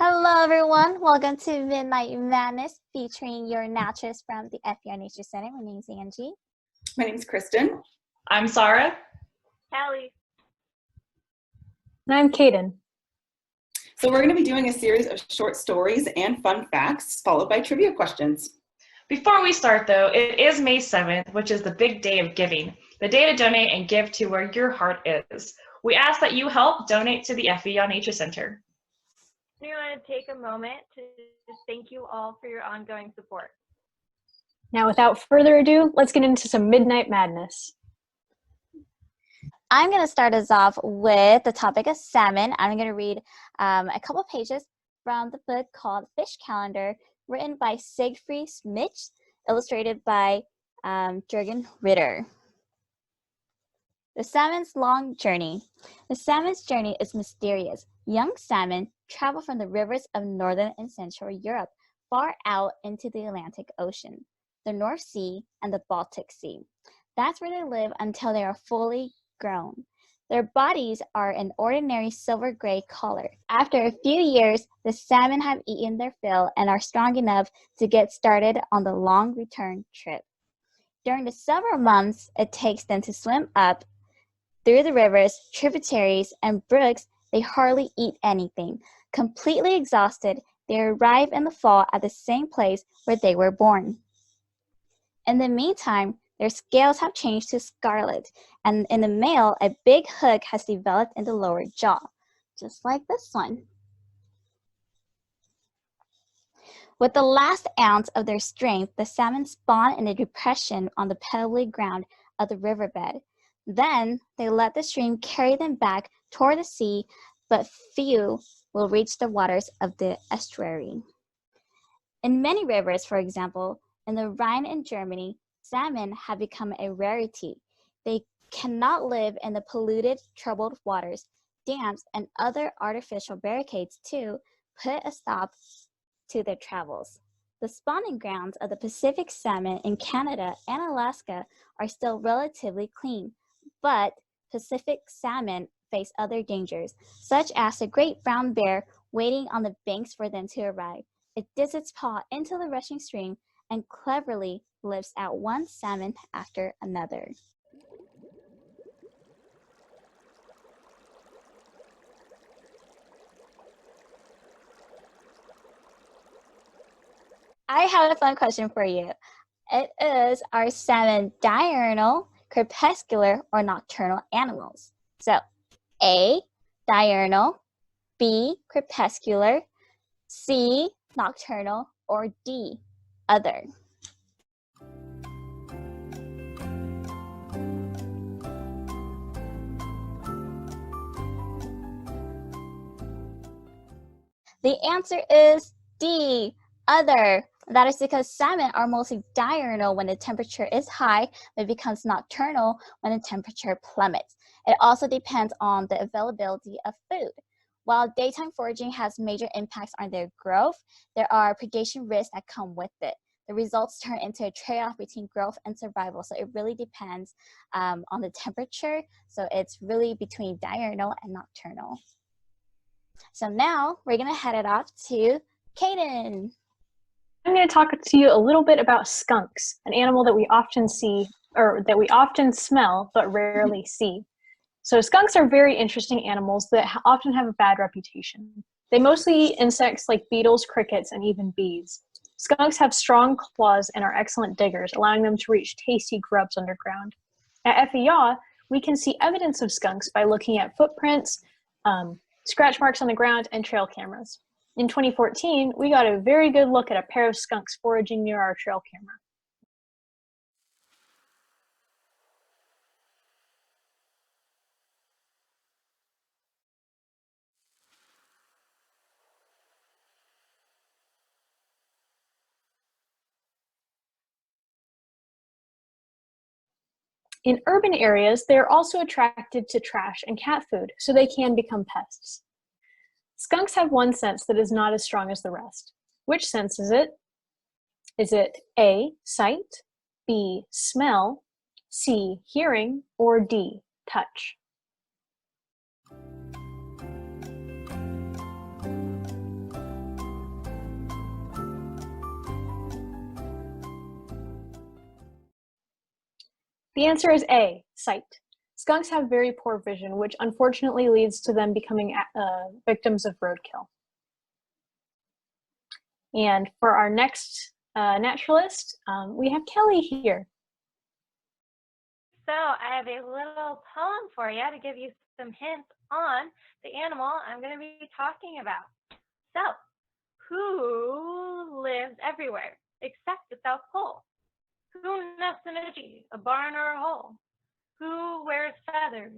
Hello, everyone. Welcome to Midnight Madness, featuring your naturalists from the FER Nature Center. My name is Angie. My name is Kristen. I'm Sarah. Callie. And I'm Kaden. So we're going to be doing a series of short stories and fun facts, followed by trivia questions. Before we start, though, it is May 7th, which is the big day of giving, the day to donate and give to where your heart is. We ask that you help donate to the FER Nature Center. We want to take a moment to just thank you all for your ongoing support. Now, without further ado, let's get into some Midnight Madness. I'm going to start us off with the topic of salmon. I'm going to read a couple pages from the book called Fish Calendar, written by Siegfried Schmitz, illustrated by Jürgen Ritter. The salmon's long journey. The salmon's journey is mysterious. Young salmon travel from the rivers of northern and central Europe far out into the Atlantic Ocean, the North Sea, and the Baltic Sea. That's where they live until they are fully grown. Their bodies are an ordinary silver-gray color. After a few years, the salmon have eaten their fill and are strong enough to get started on the long return trip. During the several months it takes them to swim up through the rivers, tributaries, and brooks, they hardly eat anything. Completely exhausted, they arrive in the fall at the same place where they were born. In the meantime, their scales have changed to scarlet, and in the male, a big hook has developed in the lower jaw, just like this one. With the last ounce of their strength, the salmon spawn in a depression on the pebbly ground of the riverbed. Then they let the stream carry them back toward the sea, but few will reach the waters of the estuary. In many rivers, for example, in the Rhine in Germany, salmon have become a rarity. They cannot live in the polluted, troubled waters. Dams and other artificial barricades, too, put a stop to their travels. The spawning grounds of the Pacific salmon in Canada and Alaska are still relatively clean, but Pacific salmon face other dangers, such as the great brown bear waiting on the banks for them to arrive. It dips its paw into the rushing stream and cleverly lifts out one salmon after another. I have a fun question for you. It is, are salmon diurnal, crepuscular, or nocturnal animals? So, A, diurnal, B, crepuscular, C, nocturnal, or D, other. The answer is D, other. That is because salmon are mostly diurnal when the temperature is high, but becomes nocturnal when the temperature plummets. It also depends on the availability of food. While daytime foraging has major impacts on their growth, there are predation risks that come with it. The results turn into a trade-off between growth and survival, so it really depends on the temperature. So it's really between diurnal and nocturnal. So now we're going to head it off to Kaden. I'm going to talk to you a little bit about skunks, an animal that we often see, or that we often smell, but rarely see. So skunks are very interesting animals that often have a bad reputation. They mostly eat insects like beetles, crickets, and even bees. Skunks have strong claws and are excellent diggers, allowing them to reach tasty grubs underground. At FER, we can see evidence of skunks by looking at footprints, scratch marks on the ground, and trail cameras. In 2014, we got a very good look at a pair of skunks foraging near our trail camera. In urban areas, they are also attracted to trash and cat food, so they can become pests. Skunks have one sense that is not as strong as the rest. Which sense is it? Is it A, sight, B, smell, C, hearing, or D, touch? The answer is A, sight. Skunks have very poor vision, which unfortunately leads to them becoming victims of roadkill. And for our next naturalist, we have Kelly here. So I have a little poem for you to give you some hints on the animal I'm going to be talking about. So, who lives everywhere except the South Pole? Who nests in a tree, a barn, or a hole? Who wears feathers,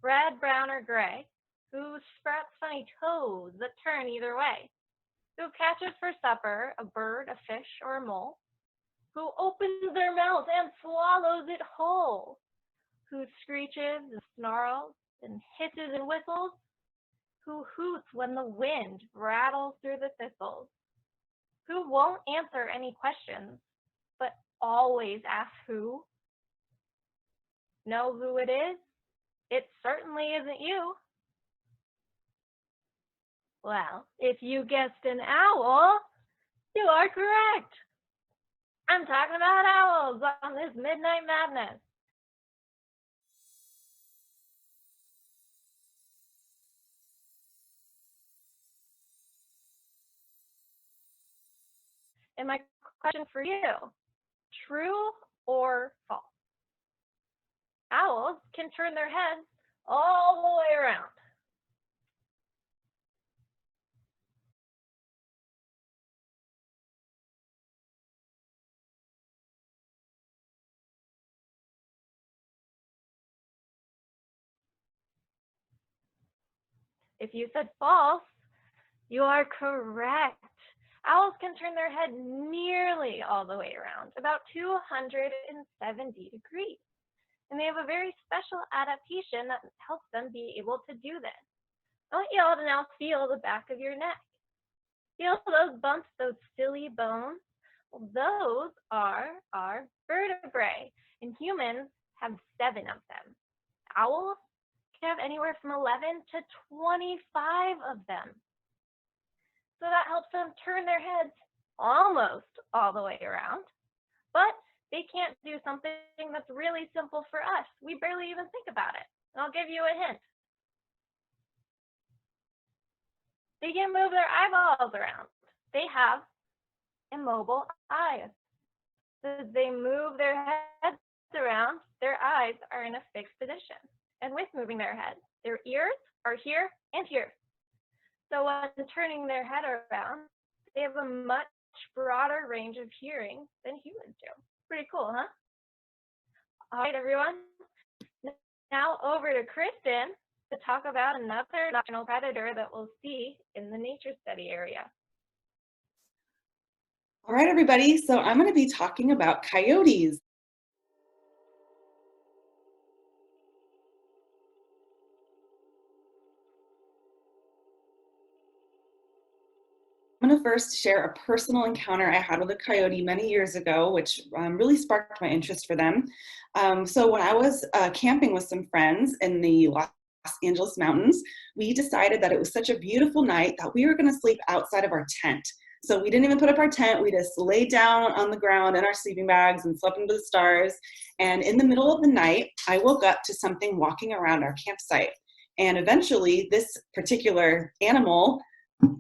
red, brown, or gray? Who sprouts funny toes that turn either way? Who catches for supper a bird, a fish, or a mole? Who opens their mouth and swallows it whole? Who screeches and snarls and hisses and whistles? Who hoots when the wind rattles through the thistles? Who won't answer any questions, but always asks who? Know who it is? It certainly isn't you. Well, if you guessed an owl, you are correct. I'm talking about owls on this Midnight Madness. And my question for you, true or false? Owls can turn their heads all the way around. If you said false, you are correct. Owls can turn their head nearly all the way around, about 270 degrees. And they have a very special adaptation that helps them be able to do this. I want you all to now feel the back of your neck. Feel those bumps, those silly bones. Well, those are our vertebrae, and humans have 7 of them. Owls can have anywhere from 11 to 25 of them. So that helps them turn their heads almost all the way around. But they can't do something that's really simple for us. We barely even think about it. And I'll give you a hint. They can move their eyeballs around. They have immobile eyes. As they move their heads around, their eyes are in a fixed position. And with moving their head, their ears are here and here. So when turning their head around, they have a much broader range of hearing than humans do. Pretty cool, huh? All right, everyone. Now over to Kristen to talk about another nocturnal predator that we'll see in the nature study area. All right, everybody. So I'm going to be talking about coyotes. I'm going to first share a personal encounter I had with a coyote many years ago, which really sparked my interest for them. So when I was camping with some friends in the Los Angeles mountains, we decided that it was such a beautiful night that we were going to sleep outside of our tent. So we didn't even put up our tent. We just laid down on the ground in our sleeping bags and slept under the stars. And in the middle of the night, I woke up to something walking around our campsite. And eventually, this particular animal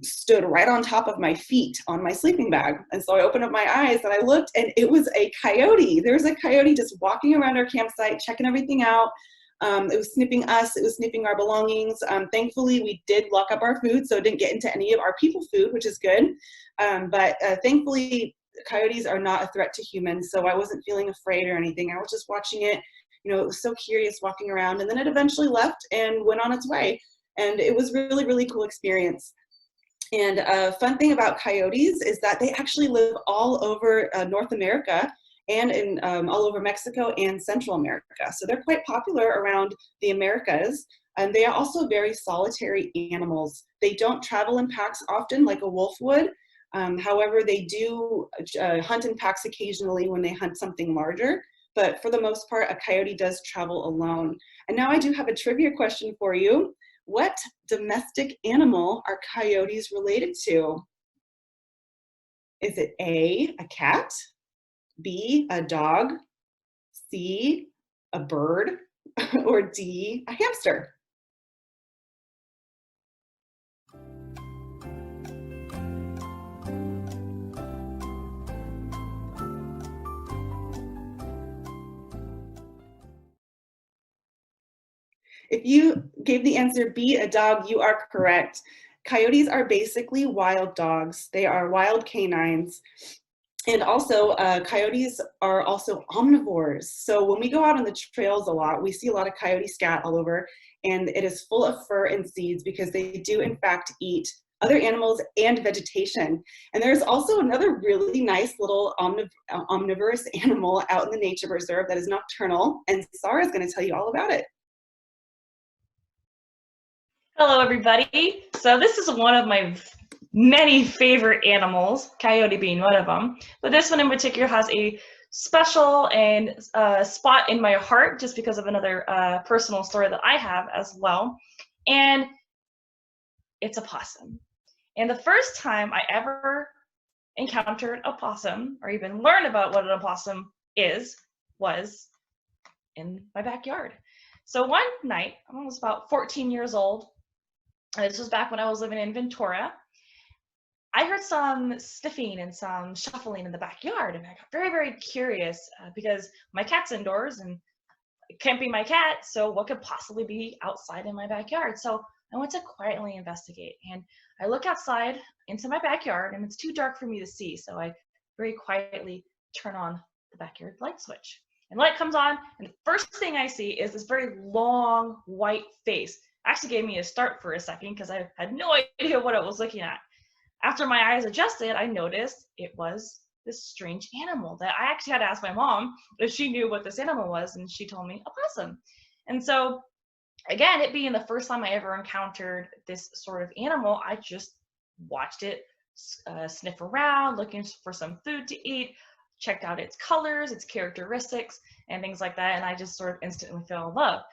stood right on top of my feet on my sleeping bag. And so I opened up my eyes and I looked, and it was a coyote. There was a coyote just walking around our campsite, checking everything out. It was sniffing us. It was sniffing our belongings. Thankfully, we did lock up our food, so it didn't get into any of our people food, which is good. But thankfully, coyotes are not a threat to humans, so I wasn't feeling afraid or anything. I was just watching it. You know, it was so curious walking around, and then it eventually left and went on its way. And it was really, really cool experience. And a fun thing about coyotes is that they actually live all over North America and in all over Mexico and Central America. So they're quite popular around the Americas. And they are also very solitary animals. They don't travel in packs often like a wolf would. However, they do hunt in packs occasionally when they hunt something larger. But for the most part, a coyote does travel alone. And now I do have a trivia question for you. What domestic animal are coyotes related to? Is it A, a cat, B, a dog, C, a bird, or D, a hamster? If you gave the answer B, a dog, you are correct. Coyotes are basically wild dogs. They are wild canines. And also, coyotes are also omnivores. So when we go out on the trails a lot, we see a lot of coyote scat all over, and it is full of fur and seeds because they do in fact eat other animals and vegetation. And there's also another really nice little omnivorous animal out in the nature reserve that is nocturnal, and Sarah's going to tell you all about it. Hello, everybody. So this is one of my many favorite animals, coyote being one of them. But this one in particular has a special and spot in my heart just because of another personal story that I have as well. And it's a possum. And the first time I ever encountered a possum or even learned about what an opossum is was in my backyard. So one night, I was about 14 years old. This was back when I was living in Ventura. I heard some sniffing and some shuffling in the backyard, and I got very, very curious because my cat's indoors and it can't be my cat, so what could possibly be outside in my backyard? So I went to quietly investigate, and I look outside into my backyard, and it's too dark for me to see, so I very quietly turn on the backyard light switch. And light comes on, and the first thing I see is this very long white face. Actually gave me a start for a second because I had no idea what I was looking at. After my eyes adjusted, I noticed it was this strange animal that I actually had to ask my mom if she knew what this animal was, and she told me a possum. And so, again, it being the first time I ever encountered this sort of animal, I just watched it sniff around, looking for some food to eat, checked out its colors, its characteristics, and things like that, and I just sort of instantly fell in love.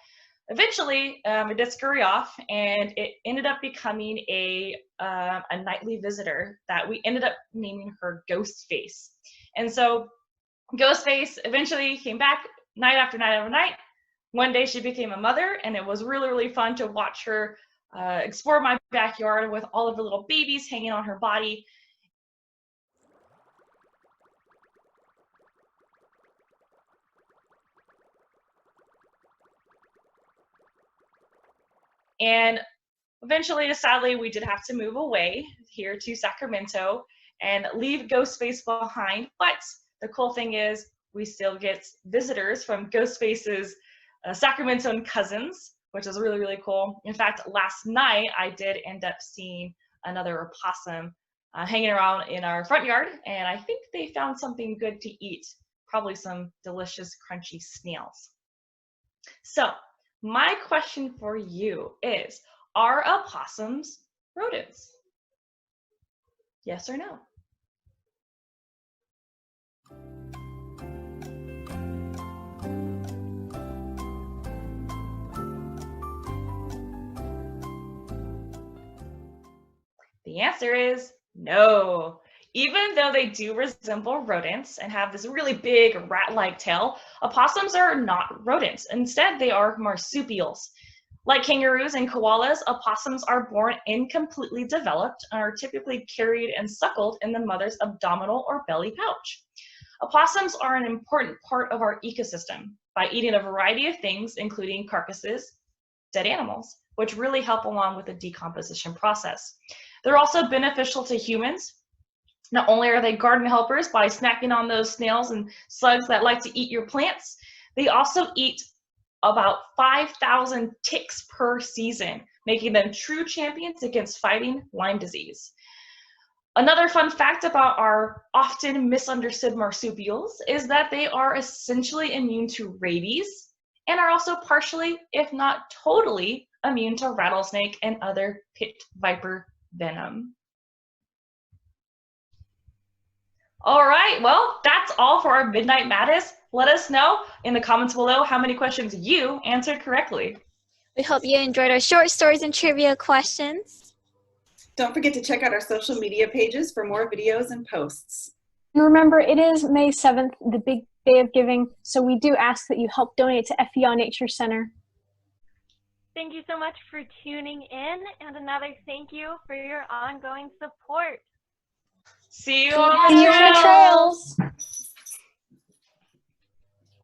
Eventually, it did scurry off, and it ended up becoming a nightly visitor that we ended up naming her Ghostface. And so Ghostface eventually came back night after night after night. One day she became a mother, and it was really, really fun to watch her explore my backyard with all of the little babies hanging on her body. And eventually, sadly, we did have to move away here to Sacramento and leave Ghostface behind. But the cool thing is we still get visitors from Ghostface's Sacramento cousins, which is really, really cool. In fact, last night, I did end up seeing another opossum hanging around in our front yard, and I think they found something good to eat, probably some delicious, crunchy snails. So, my question for you is, are opossums rodents? Yes or no? The answer is no. Even though they do resemble rodents and have this really big rat-like tail, opossums are not rodents. Instead, they are marsupials. Like kangaroos and koalas, opossums are born incompletely developed and are typically carried and suckled in the mother's abdominal or belly pouch. Opossums are an important part of our ecosystem by eating a variety of things, including carcasses, dead animals, which really help along with the decomposition process. They're also beneficial to humans. Not only are they garden helpers by snacking on those snails and slugs that like to eat your plants, they also eat about 5,000 ticks per season, making them true champions against fighting Lyme disease. Another fun fact about our often misunderstood marsupials is that they are essentially immune to rabies and are also partially, if not totally, immune to rattlesnake and other pit viper venom. All right, well, that's all for our Midnight Madness. Let us know in the comments below how many questions you answered correctly. We hope you enjoyed our short stories and trivia questions. Don't forget to check out our social media pages for more videos and posts. And remember, it is May 7th, the big day of giving. So we do ask that you help donate to FEO Nature Center. Thank you so much for tuning in, and another thank you for your ongoing support. See you See on you the on the trails. trails.